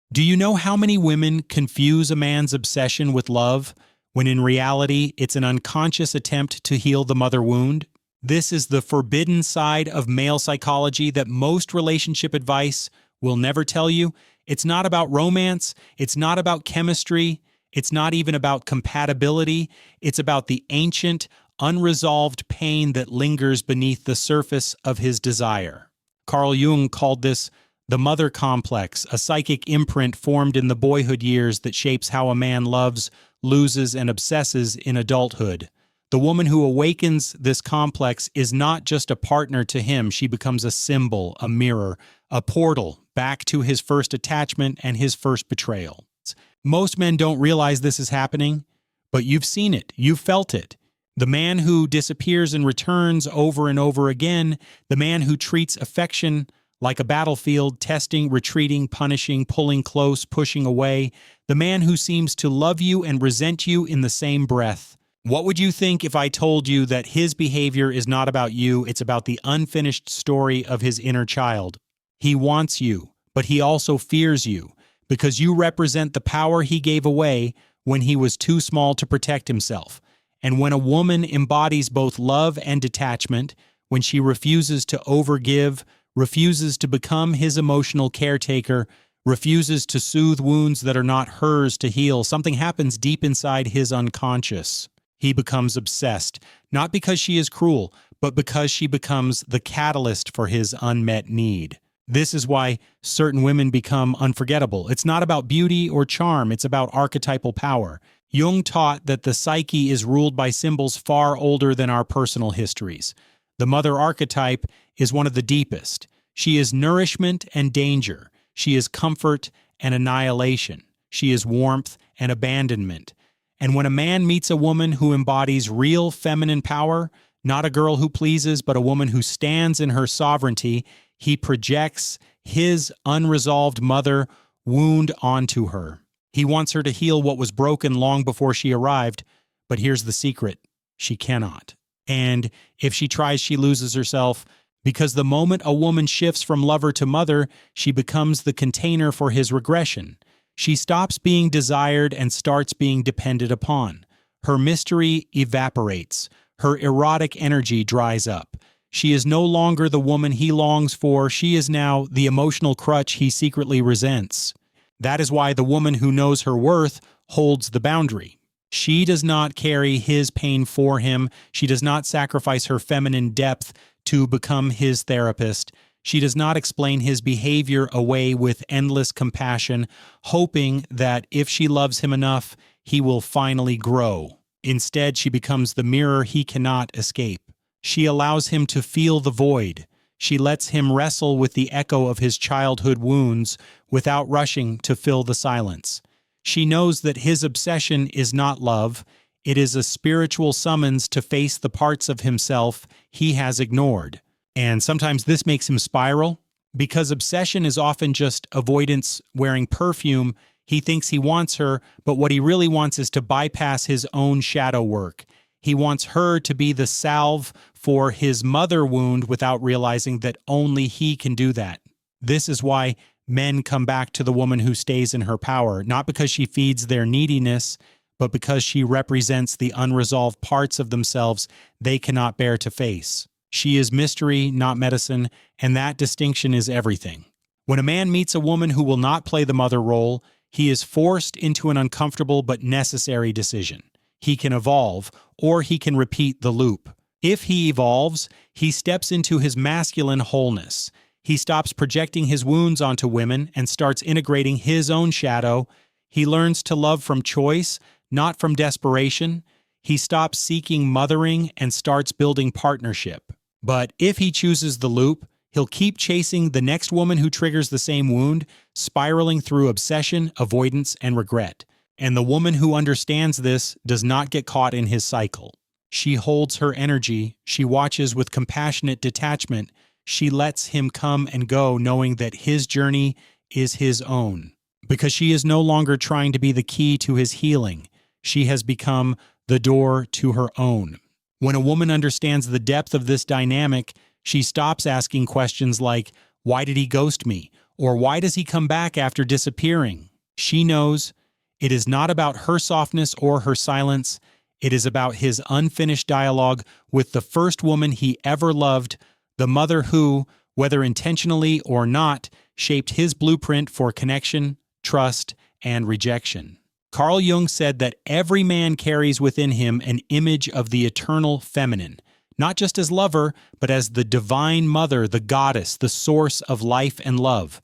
Do you know how many women confuse a man's obsession with love, when in reality it's an unconscious attempt to heal the mother wound? This is the forbidden side of male psychology that most relationship advice will never tell you. It's not about romance, it's not about chemistry, it's not even about compatibility, it's about the ancient, unresolved pain that lingers beneath the surface of his desire. Carl Jung called this the mother complex, a psychic imprint formed in the boyhood years that shapes how a man loves, loses, and obsesses in adulthood. The woman who awakens this complex is not just a partner to him, she becomes a symbol, a mirror, a portal back to his first attachment and his first betrayal. Most men don't realize this is happening, but you've seen it, you've felt it. The man who disappears and returns over and over again, the man who treats affection like a battlefield, testing, retreating, punishing, pulling close, pushing away, the man who seems to love you and resent you in the same breath. What would you think if I told you that his behavior is not about you, it's about the unfinished story of his inner child? He wants you, but he also fears you, because you represent the power he gave away when he was too small to protect himself. And when a woman embodies both love and detachment, when she refuses to overgive, refuses to become his emotional caretaker, refuses to soothe wounds that are not hers to heal, something happens deep inside his unconscious. He becomes obsessed, not because she is cruel, but because she becomes the catalyst for his unmet need. This is why certain women become unforgettable. It's not about beauty or charm, it's about archetypal power. Jung taught that the psyche is ruled by symbols far older than our personal histories. The mother archetype is one of the deepest. She is nourishment and danger. She is comfort and annihilation. She is warmth and abandonment. And when a man meets a woman who embodies real feminine power, not a girl who pleases, but a woman who stands in her sovereignty, he projects his unresolved mother wound onto her. He wants her to heal what was broken long before she arrived, but here's the secret: she cannot. And if she tries, she loses herself, because the moment a woman shifts from lover to mother, she becomes the container for his regression. She stops being desired and starts being depended upon. Her mystery evaporates. Her erotic energy dries up. She is no longer the woman he longs for. She is now the emotional crutch he secretly resents. That is why the woman who knows her worth holds the boundary. She does not carry his pain for him. She does not sacrifice her feminine depth to become his therapist. She does not explain his behavior away with endless compassion, hoping that if she loves him enough, he will finally grow. Instead, she becomes the mirror he cannot escape. She allows him to feel the void. She lets him wrestle with the echo of his childhood wounds without rushing to fill the silence. She knows that his obsession is not love. It is a spiritual summons to face the parts of himself he has ignored. And sometimes this makes him spiral. Because obsession is often just avoidance wearing perfume, he thinks he wants her, but what he really wants is to bypass his own shadow work. He wants her to be the salve for his mother wound without realizing that only he can do that. This is why men come back to the woman who stays in her power, not because she feeds their neediness, but because she represents the unresolved parts of themselves they cannot bear to face. She is mystery, not medicine, and that distinction is everything. When a man meets a woman who will not play the mother role, he is forced into an uncomfortable but necessary decision. He can evolve, or he can repeat the loop. If he evolves, he steps into his masculine wholeness. He stops projecting his wounds onto women and starts integrating his own shadow. He learns to love from choice, not from desperation. He stops seeking mothering and starts building partnership. But if he chooses the loop, he'll keep chasing the next woman who triggers the same wound, spiraling through obsession, avoidance, and regret. And the woman who understands this does not get caught in his cycle. She holds her energy, she watches with compassionate detachment, she lets him come and go knowing that his journey is his own. Because she is no longer trying to be the key to his healing, she has become the door to her own. When a woman understands the depth of this dynamic, she stops asking questions like, "Why did he ghost me?" Or why does he come back after disappearing? She knows it is not about her softness or her silence. It is about his unfinished dialogue with the first woman he ever loved, the mother who, whether intentionally or not, shaped his blueprint for connection, trust, and rejection. Carl Jung said that every man carries within him an image of the eternal feminine, not just as lover, but as the divine mother, the goddess, the source of life and love.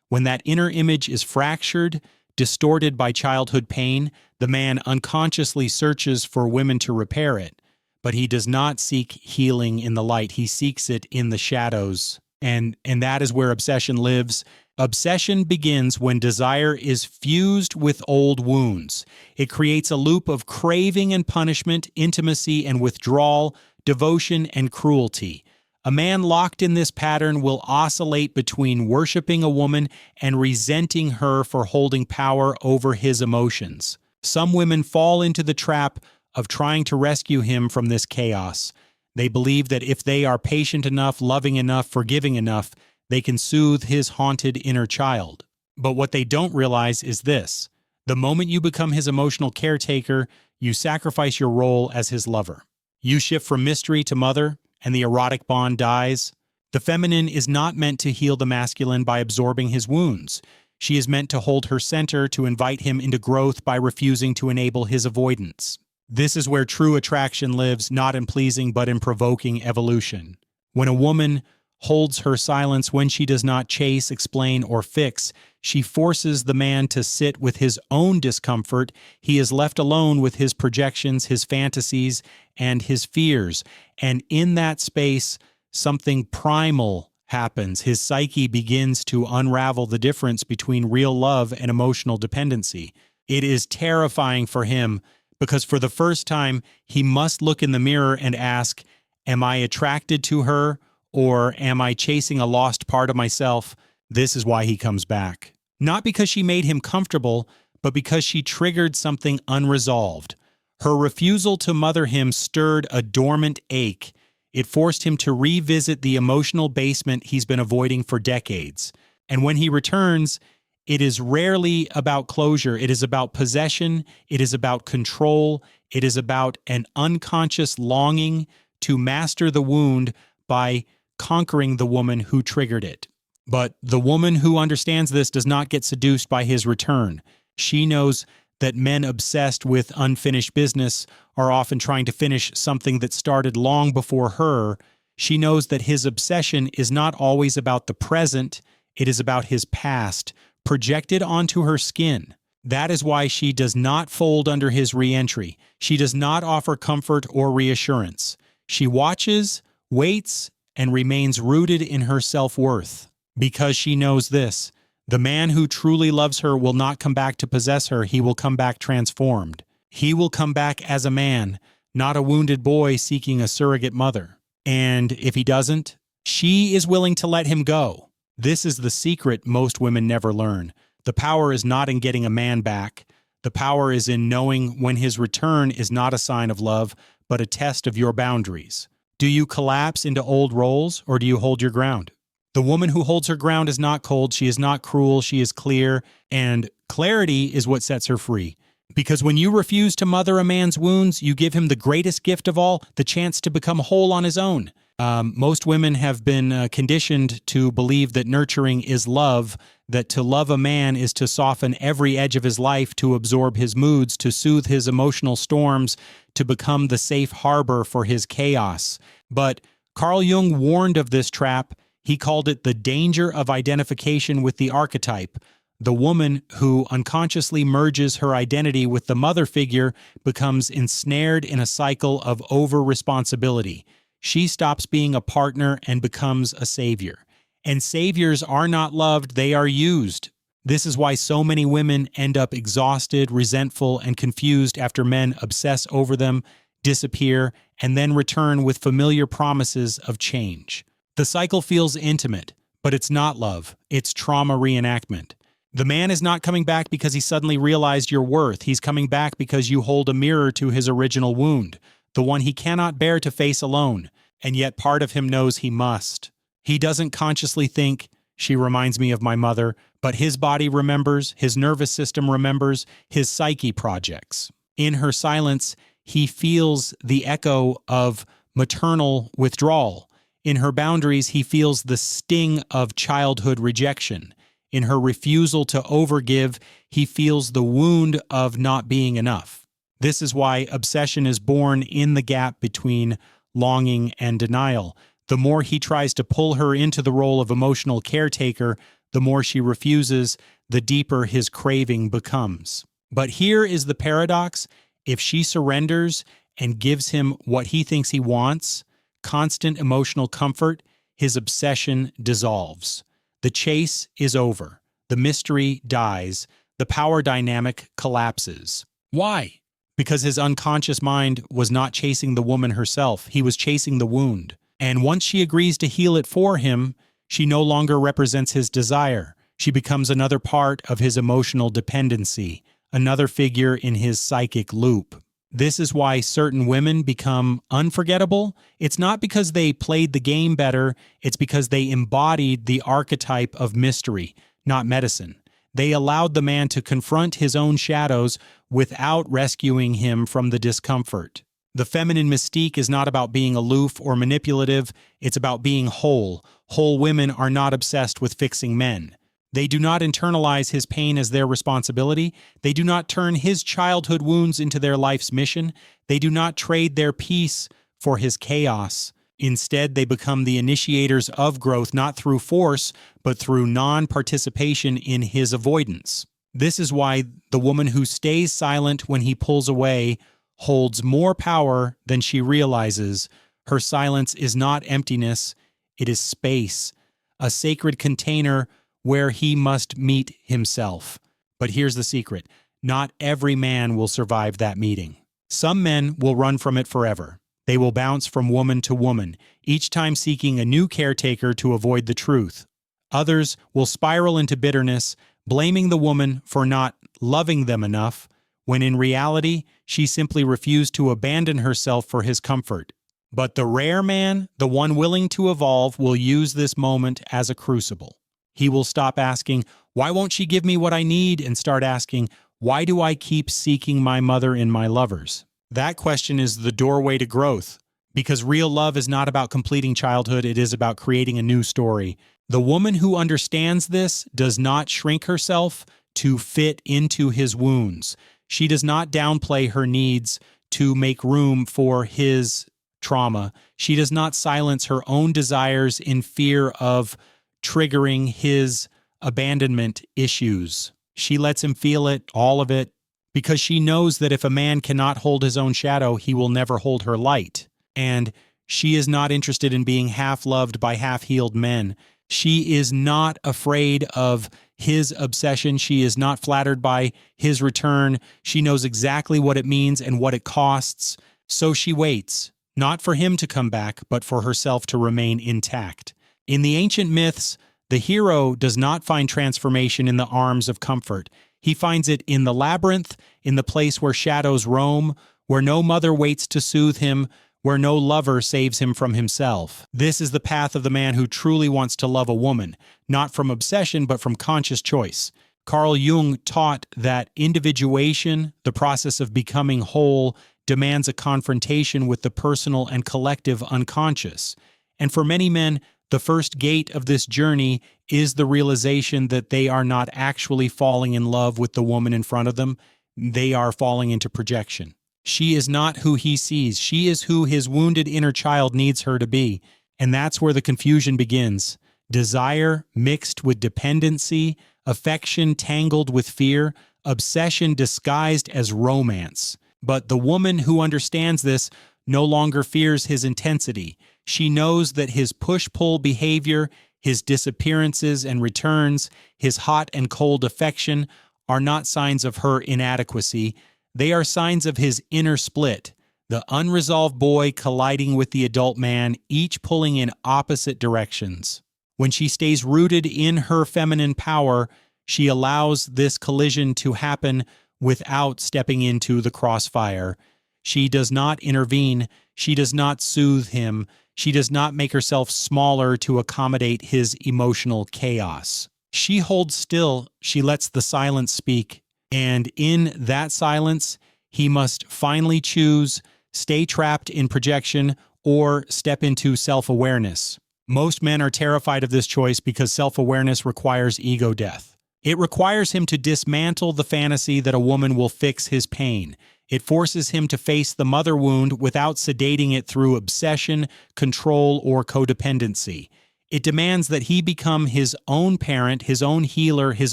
When that inner image is fractured, distorted by childhood pain, the man unconsciously searches for women to repair it. But he does not seek healing in the light. He seeks it in the shadows. And that is where obsession lives. Obsession begins when desire is fused with old wounds. It creates a loop of craving and punishment, intimacy and withdrawal, devotion and cruelty. A man locked in this pattern will oscillate between worshiping a woman and resenting her for holding power over his emotions. Some women fall into the trap of trying to rescue him from this chaos. They believe that if they are patient enough, loving enough, forgiving enough, they can soothe his haunted inner child. But what they don't realize is this: the moment you become his emotional caretaker, you sacrifice your role as his lover. You shift from mystery to mother, and the erotic bond dies. The feminine is not meant to heal the masculine by absorbing his wounds. She is meant to hold her center, to invite him into growth by refusing to enable his avoidance. This is where true attraction lives, not in pleasing but in provoking evolution. When a woman holds her silence, when she does not chase, explain, or fix, she forces the man to sit with his own discomfort. He is left alone with his projections, his fantasies, and his fears. And in that space, something primal happens. His psyche begins to unravel the difference between real love and emotional dependency. It is terrifying for him because for the first time, he must look in the mirror and ask, am I attracted to her, or am I chasing a lost part of myself? This is why he comes back. Not because she made him comfortable, but because she triggered something unresolved. Her refusal to mother him stirred a dormant ache. It forced him to revisit the emotional basement he's been avoiding for decades. And when he returns, it is rarely about closure. It is about possession. It is about control. It is about an unconscious longing to master the wound by conquering the woman who triggered it. But the woman who understands this does not get seduced by his return. She knows that men obsessed with unfinished business are often trying to finish something that started long before her. She knows that his obsession is not always about the present, it is about his past, projected onto her skin. That is why she does not fold under his re-entry. She does not offer comfort or reassurance. She watches, waits, and remains rooted in her self-worth. Because she knows this: the man who truly loves her will not come back to possess her. He will come back transformed. He will come back as a man, not a wounded boy seeking a surrogate mother. And if he doesn't, she is willing to let him go. This is the secret most women never learn. The power is not in getting a man back. The power is in knowing when his return is not a sign of love, but a test of your boundaries. Do you collapse into old roles, or do you hold your ground? The woman who holds her ground is not cold, she is not cruel, she is clear, and clarity is what sets her free. Because when you refuse to mother a man's wounds, you give him the greatest gift of all, the chance to become whole on his own. Most women have been conditioned to believe that nurturing is love, that to love a man is to soften every edge of his life, to absorb his moods, to soothe his emotional storms, to become the safe harbor for his chaos. But Carl Jung warned of this trap. He called it the danger of identification with the archetype. The woman who unconsciously merges her identity with the mother figure becomes ensnared in a cycle of over-responsibility. She stops being a partner and becomes a savior. And saviors are not loved, they are used. This is why so many women end up exhausted, resentful, and confused after men obsess over them, disappear, and then return with familiar promises of change. The cycle feels intimate, but it's not love. It's trauma reenactment. The man is not coming back because he suddenly realized your worth. He's coming back because you hold a mirror to his original wound, the one he cannot bear to face alone, and yet part of him knows he must. He doesn't consciously think, She reminds me of my mother, but his body remembers, his nervous system remembers, his psyche projects. In her silence, he feels the echo of maternal withdrawal. In her boundaries, he feels the sting of childhood rejection. In her refusal to overgive, he feels the wound of not being enough. This is why obsession is born in the gap between longing and denial. The more he tries to pull her into the role of emotional caretaker, the more she refuses, the deeper his craving becomes. But here is the paradox. If she surrenders and gives him what he thinks he wants, constant emotional comfort, his obsession dissolves. The chase is over. The mystery dies. The power dynamic collapses. Why? Because his unconscious mind was not chasing the woman herself. He was chasing the wound. And once she agrees to heal it for him, she no longer represents his desire. She becomes another part of his emotional dependency, another figure in his psychic loop. This is why certain women become unforgettable. It's not because they played the game better, it's because they embodied the archetype of mystery, not medicine. They allowed the man to confront his own shadows without rescuing him from the discomfort. The feminine mystique is not about being aloof or manipulative, it's about being whole. Whole women are not obsessed with fixing men. They do not internalize his pain as their responsibility. They do not turn his childhood wounds into their life's mission. They do not trade their peace for his chaos. Instead, they become the initiators of growth, not through force, but through non-participation in his avoidance. This is why the woman who stays silent when he pulls away holds more power than she realizes. Her silence is not emptiness, it is space, a sacred container where he must meet himself. But here's the secret. Not every man will survive that meeting. Some men will run from it forever. They will bounce from woman to woman, each time seeking a new caretaker to avoid the truth. Others will spiral into bitterness, blaming the woman for not loving them enough, when in reality, she simply refused to abandon herself for his comfort. But the rare man, the one willing to evolve, will use this moment as a crucible. He will stop asking, "Why won't she give me what I need?" and start asking, "Why do I keep seeking my mother in my lovers?" That question is the doorway to growth, because real love is not about completing childhood, it is about creating a new story. The woman who understands this does not shrink herself to fit into his wounds. She does not downplay her needs to make room for his trauma. She does not silence her own desires in fear of triggering his abandonment issues. She lets him feel it, all of it, because she knows that if a man cannot hold his own shadow, he will never hold her light. And she is not interested in being half-loved by half-healed men. She is not afraid of his obsession. She is not flattered by his return. She knows exactly what it means and what it costs. So she waits, not for him to come back, but for herself to remain intact. In the ancient myths, the hero does not find transformation in the arms of comfort. He finds it in the labyrinth, in the place where shadows roam, where no mother waits to soothe him, where no lover saves him from himself. This is the path of the man who truly wants to love a woman, not from obsession, but from conscious choice. Carl Jung taught that individuation, the process of becoming whole, demands a confrontation with the personal and collective unconscious. And for many men, the first gate of this journey is the realization that they are not actually falling in love with the woman in front of them. They are falling into projection. She is not who he sees. She is who his wounded inner child needs her to be. And that's where the confusion begins. Desire mixed with dependency, affection tangled with fear, obsession disguised as romance. But the woman who understands this no longer fears his intensity. She knows that his push-pull behavior, his disappearances and returns, his hot and cold affection are not signs of her inadequacy. They are signs of his inner split, the unresolved boy colliding with the adult man, each pulling in opposite directions. When she stays rooted in her feminine power, she allows this collision to happen without stepping into the crossfire. She does not intervene. She does not soothe him. She does not make herself smaller to accommodate his emotional chaos. She holds still, she lets the silence speak, and in that silence, he must finally choose, stay trapped in projection, or step into self-awareness. Most men are terrified of this choice because self-awareness requires ego death. It requires him to dismantle the fantasy that a woman will fix his pain. It forces him to face the mother wound without sedating it through obsession, control, or codependency. It demands that he become his own parent, his own healer, his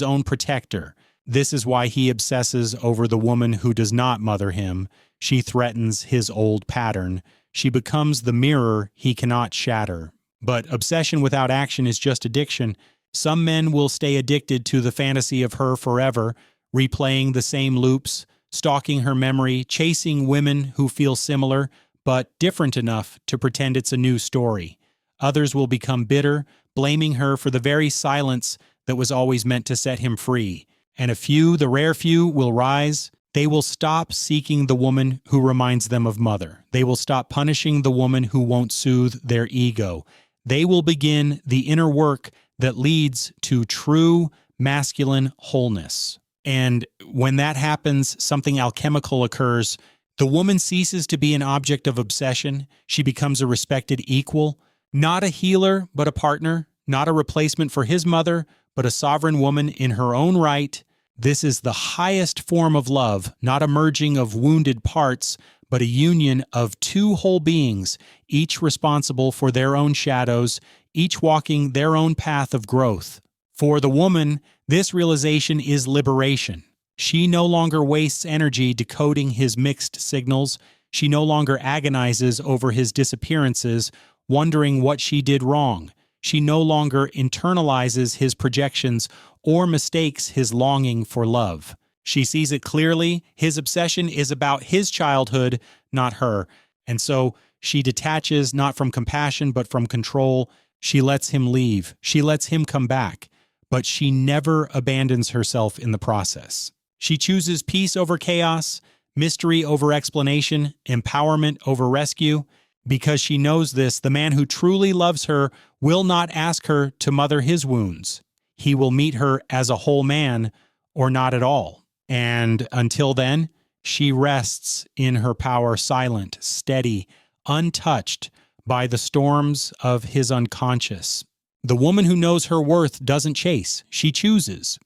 own protector. This is why he obsesses over the woman who does not mother him. She threatens his old pattern. She becomes the mirror he cannot shatter. But obsession without action is just addiction. Some men will stay addicted to the fantasy of her forever, replaying the same loops, stalking her memory, chasing women who feel similar, but different enough to pretend it's a new story. Others will become bitter, blaming her for the very silence that was always meant to set him free. And a few, the rare few, will rise. They will stop seeking the woman who reminds them of mother. They will stop punishing the woman who won't soothe their ego. They will begin the inner work that leads to true masculine wholeness. And when that happens, something alchemical occurs. The woman ceases to be an object of obsession. She becomes a respected equal, not a healer, but a partner, not a replacement for his mother, but a sovereign woman in her own right. This is the highest form of love, not a merging of wounded parts, but a union of two whole beings, each responsible for their own shadows, each walking their own path of growth. For the woman, this realization is liberation. She no longer wastes energy decoding his mixed signals. She no longer agonizes over his disappearances, wondering what she did wrong. She no longer internalizes his projections or mistakes his longing for love. She sees it clearly. His obsession is about his childhood, not her. And so she detaches not from compassion, but from control. She lets him leave. She lets him come back. But she never abandons herself in the process. She chooses peace over chaos, mystery over explanation, empowerment over rescue. Because she knows this, the man who truly loves her will not ask her to mother his wounds. He will meet her as a whole man or not at all. And until then, she rests in her power, silent, steady, untouched by the storms of his unconscious. The woman who knows her worth doesn't chase, she chooses.